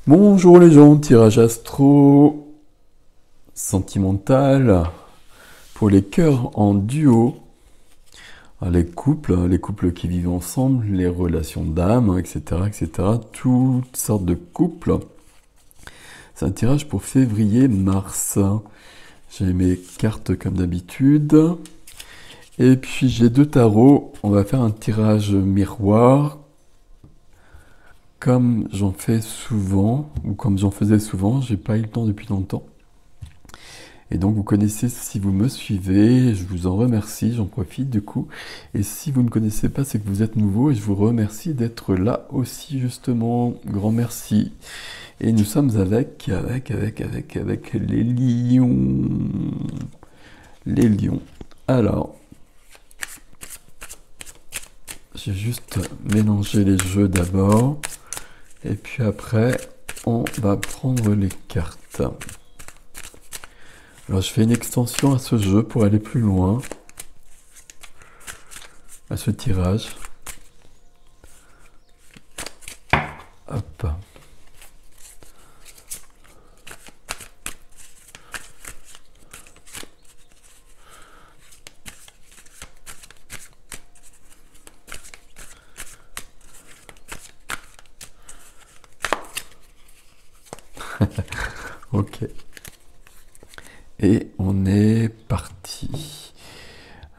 Bonjour les gens, tirage astro sentimental pour les cœurs en duo, les couples qui vivent ensemble, les relations d'âme, etc., etc., toutes sortes de couples. C'est un tirage pour février-mars. J'ai mes cartes comme d'habitude. Et puis j'ai deux tarots. On va faire un tirage miroir comme j'en fais souvent, ou comme j'en faisais souvent, j'ai pas eu le temps depuis longtemps. Et donc vous connaissez, si vous me suivez, je vous en remercie, j'en profite du coup. Et si vous ne connaissez pas, c'est que vous êtes nouveau et je vous remercie d'être là aussi justement. Grand merci. Et nous sommes avec les lions. Les lions. Alors, j'ai juste mélangé les jeux d'abord. Et puis après, on va prendre les cartes. Alors je fais une extension à ce jeu pour aller plus loin, à ce tirage. Hop. Ok. Et on est parti.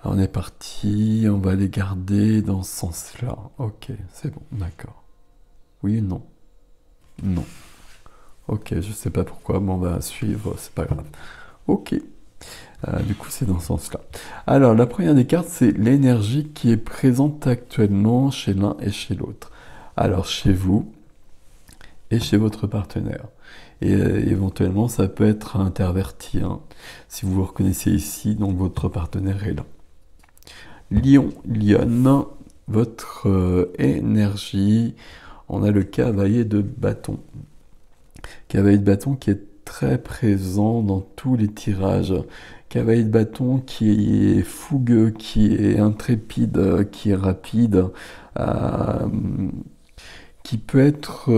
On est parti, on va les garder dans ce sens-là. Ok, c'est bon, d'accord. Oui ou non? Non. Ok, je sais pas pourquoi, mais on va suivre, c'est pas grave. Ok. Du coup, c'est dans ce sens-là. Alors, la première des cartes, c'est l'énergie qui est présente actuellement chez l'un et chez l'autre. Alors, chez vous et chez votre partenaire. Et éventuellement, ça peut être interverti. Hein. Si vous vous reconnaissez ici, donc votre partenaire est là. Lion, lionne, votre énergie. On a le cavalier de bâton. Cavalier de bâton qui est très présent dans tous les tirages. Cavalier de bâton qui est fougueux, qui est intrépide, qui est rapide, qui peut être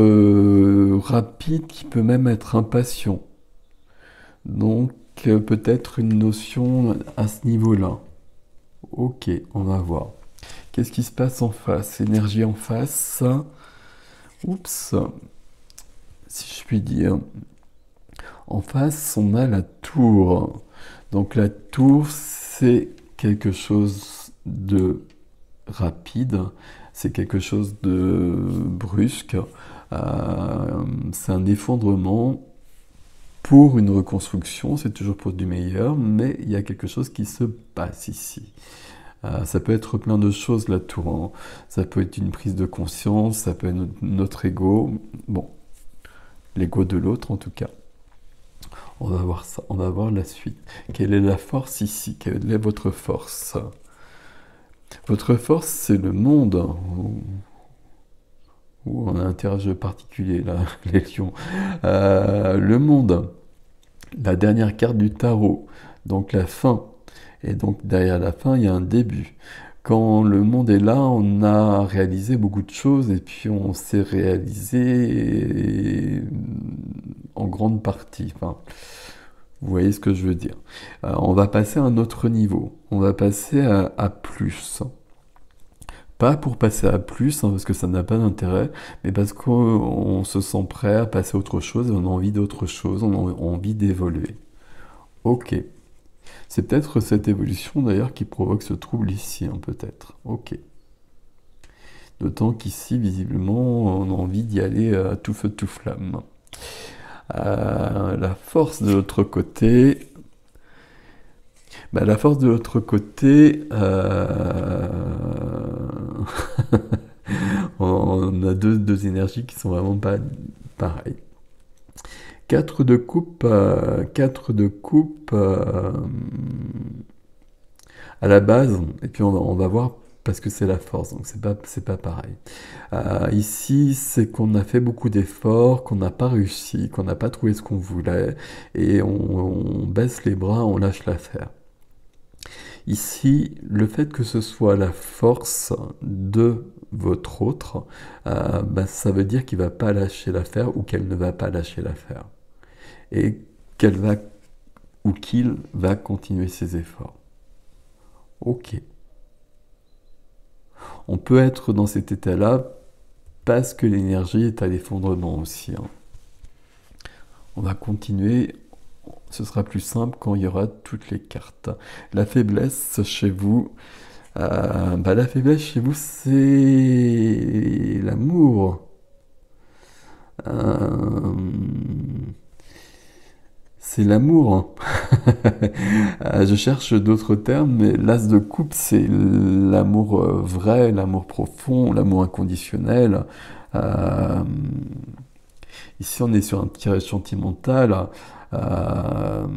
rapide, qui peut même être impatient. Donc peut-être une notion à ce niveau-là. Ok, on va voir. Qu'est-ce qui se passe en face? Énergie en face. Oups, si je puis dire. En face, on a la tour. Donc la tour, c'est quelque chose de rapide, c'est quelque chose de brusque, c'est un effondrement pour une reconstruction, c'est toujours pour du meilleur, mais il y a quelque chose qui se passe ici. Ça peut être plein de choses la tour, hein. Ça peut être une prise de conscience, ça peut être notre ego, bon, l'ego de l'autre en tout cas. On va voir ça, on va voir la suite. Quelle est la force ici? Quelle est votre force? Votre force, c'est le monde. Ouh, on a un tirage particulier là, les lions. Le monde, la dernière carte du tarot, donc la fin. Et donc derrière la fin, il y a un début. Quand le monde est là, on a réalisé beaucoup de choses et puis on s'est réalisé en grande partie. Enfin, vous voyez ce que je veux dire. On va passer à un autre niveau. On va passer à plus. Pas pour passer à plus, hein, parce que ça n'a pas d'intérêt, mais parce qu'on se sent prêt à passer à autre chose, on a envie d'autre chose, on a envie d'évoluer. Ok. C'est peut-être cette évolution d'ailleurs qui provoque ce trouble ici, hein, peut-être. Ok. D'autant qu'ici, visiblement, on a envie d'y aller à tout feu, tout flamme. La force de l'autre côté. Bah, la force de l'autre côté, on a deux énergies qui sont vraiment pas pareilles. 4 de coupe, 4 de coupe à la base, et puis on va voir parce que c'est la force, donc c'est pas pareil. Ici, c'est qu'on a fait beaucoup d'efforts, qu'on n'a pas réussi, qu'on n'a pas trouvé ce qu'on voulait, et on baisse les bras, on lâche l'affaire. Ici, le fait que ce soit la force de votre autre, bah, ça veut dire qu'il ne va pas lâcher l'affaire ou qu'elle ne va pas lâcher l'affaire. Et qu'elle va ou qu'il va continuer ses efforts. Ok. On peut être dans cet état-là parce que l'énergie est à l'effondrement aussi, hein. On va continuer. Ce sera plus simple quand il y aura toutes les cartes. La faiblesse chez vous, bah, la faiblesse chez vous, c'est l'amour. Euh, c'est l'amour. Je cherche d'autres termes, mais l'as de coupe, c'est l'amour vrai, l'amour profond, l'amour inconditionnel. Euh, Ici, on est sur un tirage sentimental. Euh,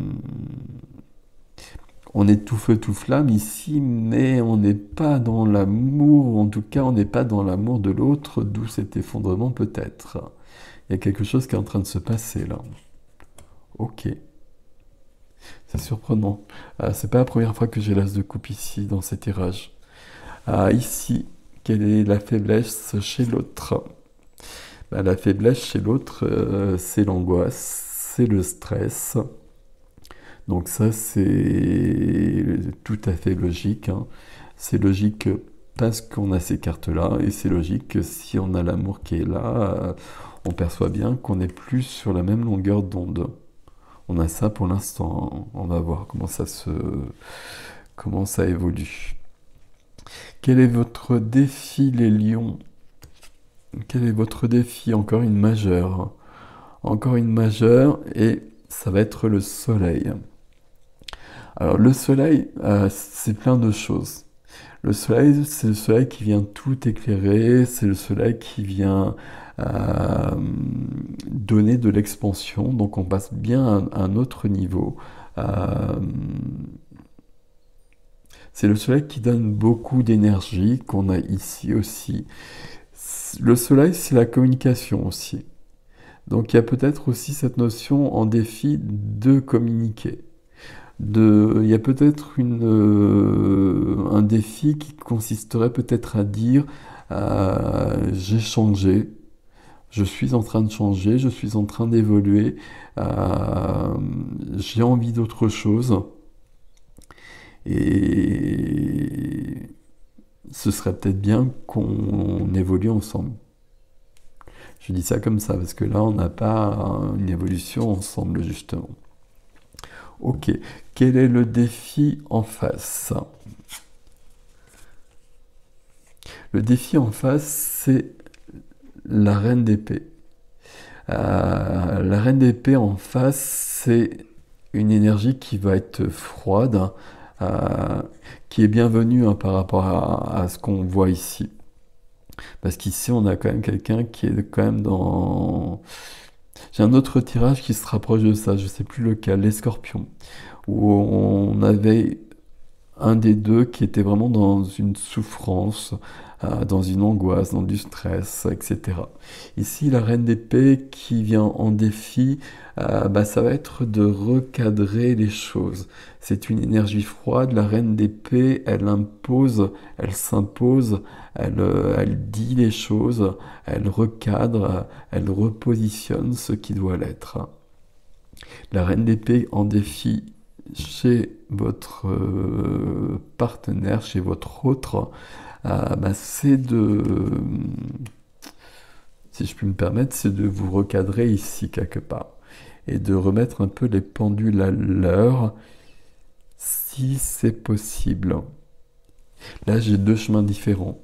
on est tout feu, tout flamme ici, mais on n'est pas dans l'amour, en tout cas, on n'est pas dans l'amour de l'autre, d'où cet effondrement peut-être. Il y a quelque chose qui est en train de se passer là. Ok, c'est surprenant. C'est pas la première fois que j'ai l'as de coupe ici, dans ces tirages. Ici, quelle est la faiblesse chez l'autre? Bah, la faiblesse chez l'autre, c'est l'angoisse, c'est le stress. Donc ça, c'est tout à fait logique, hein. C'est logique parce qu'on a ces cartes-là, et c'est logique que si on a l'amour qui est là, on perçoit bien qu'on n'est plus sur la même longueur d'onde. On a ça pour l'instant, hein. On va voir comment ça évolue. Quel est votre défi, les lions? Quel est votre défi? Encore une majeure. Encore une majeure, et ça va être le soleil. Alors le soleil, c'est plein de choses. Le soleil, c'est le soleil qui vient tout éclairer, c'est le soleil qui vient euh, donner de l'expansion, donc on passe bien à un autre niveau. Euh, c'est le soleil qui donne beaucoup d'énergie qu'on a ici aussi. Le soleil, c'est la communication aussi. Donc il y a peut-être aussi cette notion en défi de communiquer. Il y a peut-être un défi qui consisterait peut-être à dire j'ai changé, je suis en train de changer, je suis en train d'évoluer, euh, j'ai envie d'autre chose et ce serait peut-être bien qu'on évolue ensemble. Je dis ça comme ça parce que là on n'a pas une évolution ensemble justement. Ok, quel est le défi en face? Le défi en face, c'est la reine d'épée. La reine d'épée en face, c'est une énergie qui va être froide, euh, qui est bienvenue, hein, par rapport à ce qu'on voit ici. Parce qu'ici, on a quand même quelqu'un qui est quand même dans... J'ai un autre tirage qui se rapproche de ça, je ne sais plus lequel, les scorpions, où on avait un des deux qui était vraiment dans une souffrance, dans une angoisse, dans du stress, etc. Ici, la reine d'épée qui vient en défi, bah, ça va être de recadrer les choses. C'est une énergie froide. La reine d'épée, elle impose, elle s'impose, elle dit les choses, elle recadre, elle repositionne ce qui doit l'être. La reine d'épée en défi chez votre partenaire, chez votre autre, bah, c'est si je puis me permettre, c'est de vous recadrer ici quelque part et de remettre un peu les pendules à l'heure si c'est possible. Là, j'ai deux chemins différents.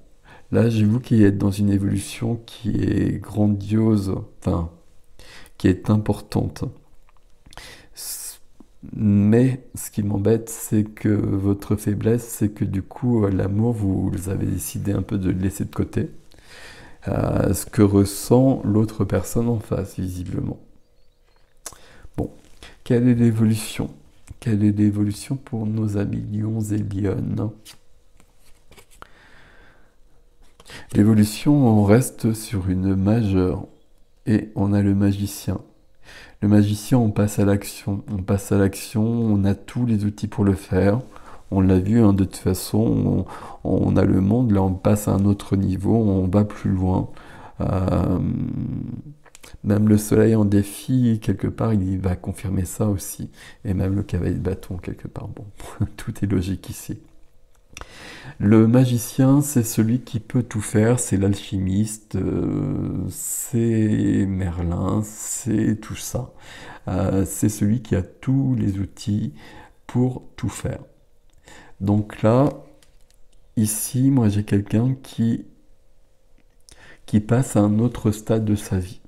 Là, j'ai vous qui êtes dans une évolution qui est grandiose, enfin, qui est importante. Mais ce qui m'embête, c'est que votre faiblesse, c'est que du coup, l'amour, vous avez décidé un peu de le laisser de côté. Ce que ressent l'autre personne en face, visiblement. Bon, quelle est l'évolution? Quelle est l'évolution pour nos amis lions et lionnes? L'évolution, on reste sur une majeure. Et on a le magicien. Le magicien, on passe à l'action. On passe à l'action, on a tous les outils pour le faire. On l'a vu, hein, de toute façon, on a le monde, là on passe à un autre niveau, on va plus loin. Euh, Même le soleil en défi, quelque part, il va confirmer ça aussi. Et même le cavalier de bâton, quelque part. Bon, tout est logique ici. Le magicien, c'est celui qui peut tout faire, c'est l'alchimiste, c'est Merlin, c'est tout ça. C'est celui qui a tous les outils pour tout faire. Donc là, ici, moi j'ai quelqu'un qui passe à un autre stade de sa vie.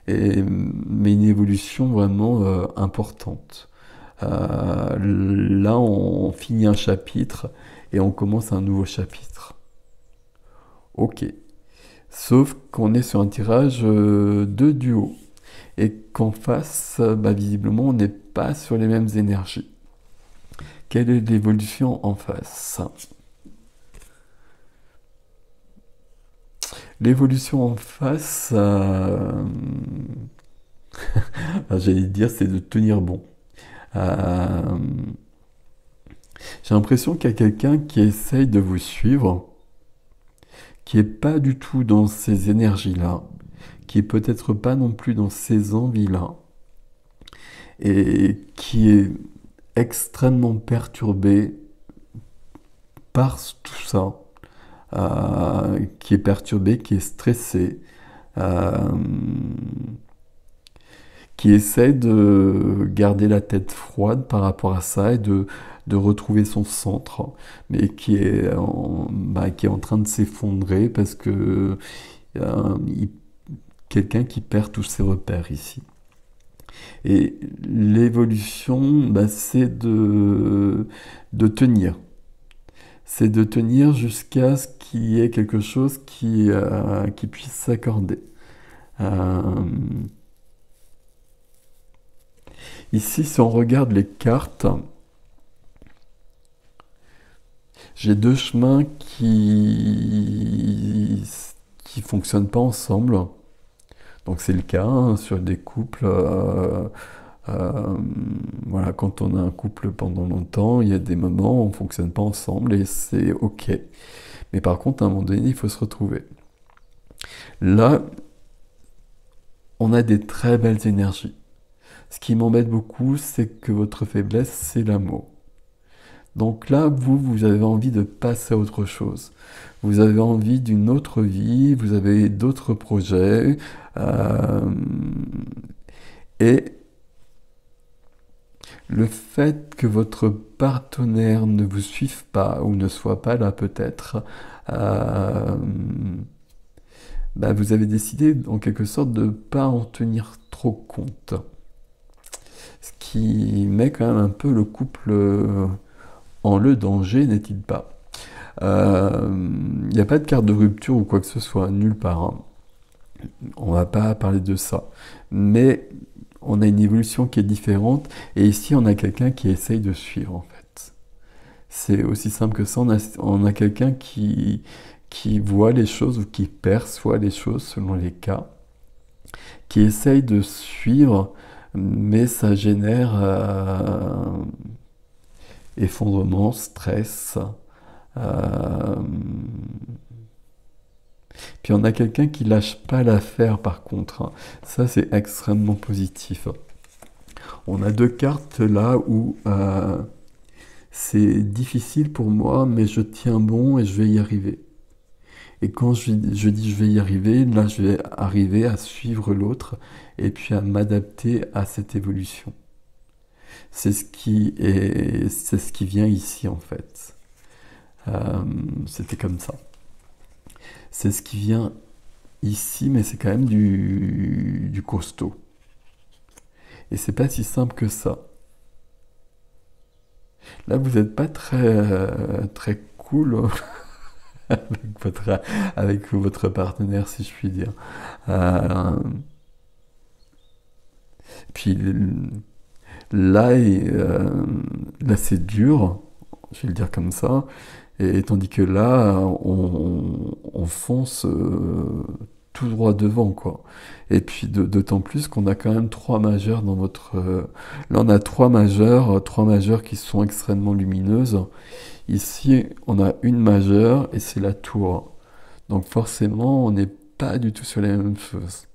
Mais une évolution vraiment importante. Là, on finit un chapitre et on commence un nouveau chapitre. Ok. Sauf qu'on est sur un tirage de duo et qu'en face, bah, visiblement, on n'est pas sur les mêmes énergies. Quelle est l'évolution en face? L'évolution en face, j'allais dire, c'est de tenir bon. Euh, J'ai l'impression qu'il y a quelqu'un qui essaye de vous suivre, qui est pas du tout dans ces énergies-là, qui est peut-être pas non plus dans ces envies-là, et qui est extrêmement perturbé par tout ça, qui est perturbé, qui est stressé, euh, qui essaie de garder la tête froide par rapport à ça et de retrouver son centre, mais qui est en train de s'effondrer parce que il- quelqu'un qui perd tous ses repères ici. Et l'évolution, bah, c'est de tenir. C'est de tenir jusqu'à ce qu'il y ait quelque chose qui puisse s'accorder. Euh, Ici, si on regarde les cartes, j'ai deux chemins qui fonctionnent pas ensemble. Donc c'est le cas, hein, sur des couples. Euh, voilà, quand on a un couple pendant longtemps, il y a des moments où on fonctionne pas ensemble et c'est ok. Mais par contre, à un moment donné, il faut se retrouver. Là, on a des très belles énergies. Ce qui m'embête beaucoup, c'est que votre faiblesse, c'est l'amour. Donc là, vous avez envie de passer à autre chose. Vous avez envie d'une autre vie, vous avez d'autres projets. euh, et le fait que votre partenaire ne vous suive pas ou ne soit pas là peut-être, euh, bah, vous avez décidé en quelque sorte de ne pas en tenir trop compte. Ce qui met quand même un peu le couple en le danger, n'est-il pas? Il n'y a pas de carte de rupture ou quoi que ce soit, nulle part, hein. On va pas parler de ça. Mais on a une évolution qui est différente, et ici on a quelqu'un qui essaye de suivre en fait. C'est aussi simple que ça, on a quelqu'un qui voit les choses ou qui perçoit les choses selon les cas, qui essaye de suivre, mais ça génère effondrement, stress. euh, Puis on a quelqu'un qui lâche pas l'affaire par contre, hein. Ça c'est extrêmement positif. On a deux cartes là où c'est difficile pour moi, mais je tiens bon et je vais y arriver. Et quand je dis je vais y arriver, là je vais arriver à suivre l'autre et puis à m'adapter à cette évolution. C'est ce qui vient ici en fait. C'était comme ça. C'est ce qui vient ici, mais c'est quand même du costaud. Et c'est pas si simple que ça. Là, vous n'êtes pas très cool avec avec votre partenaire, si je puis dire. Euh, Puis là, là c'est dur, je vais le dire comme ça. Et tandis que là, on fonce tout droit devant, quoi. Et puis d'autant plus qu'on a quand même trois majeurs dans votre... Là, on a trois majeurs qui sont extrêmement lumineuses. Ici, on a une majeure et c'est la tour. Donc forcément, on n'est pas du tout sur les mêmes choses.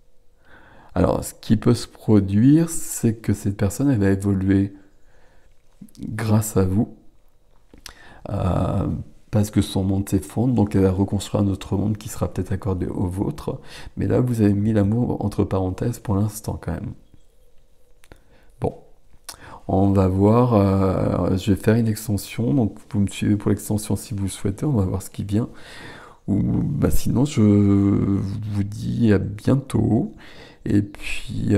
Alors, ce qui peut se produire, c'est que cette personne, elle va évoluer grâce à vous, euh, parce que son monde s'effondre, donc elle va reconstruire un autre monde qui sera peut-être accordé au vôtre. Mais là, vous avez mis l'amour entre parenthèses pour l'instant quand même. Bon, on va voir, je vais faire une extension, donc vous me suivez pour l'extension si vous le souhaitez, on va voir ce qui vient. Ou bah, sinon, je vous dis à bientôt. Et puis,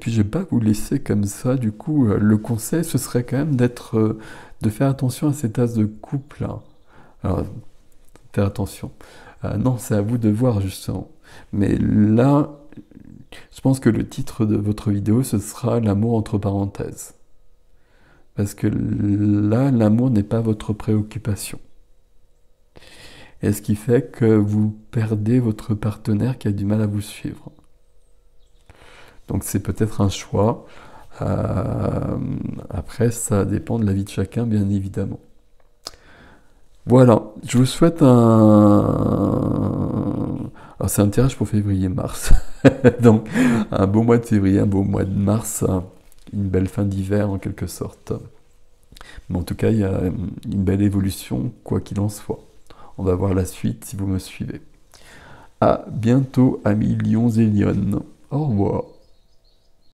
je vais pas vous laisser comme ça. Du coup, le conseil, ce serait quand même de faire attention à cet as de coupe là. Alors, faire attention. Non, c'est à vous de voir justement. Mais là, je pense que le titre de votre vidéo, ce sera l'amour entre parenthèses. Parce que là, l'amour n'est pas votre préoccupation. Et ce qui fait que vous perdez votre partenaire qui a du mal à vous suivre. Donc c'est peut-être un choix. Après, ça dépend de la vie de chacun, bien évidemment. Voilà, je vous souhaite Alors c'est un tirage pour février-mars. Donc un beau mois de février, un beau mois de mars, une belle fin d'hiver en quelque sorte. Mais en tout cas, il y a une belle évolution, quoi qu'il en soit. On va voir la suite si vous me suivez. À bientôt, amis lions et lionnes. Au revoir.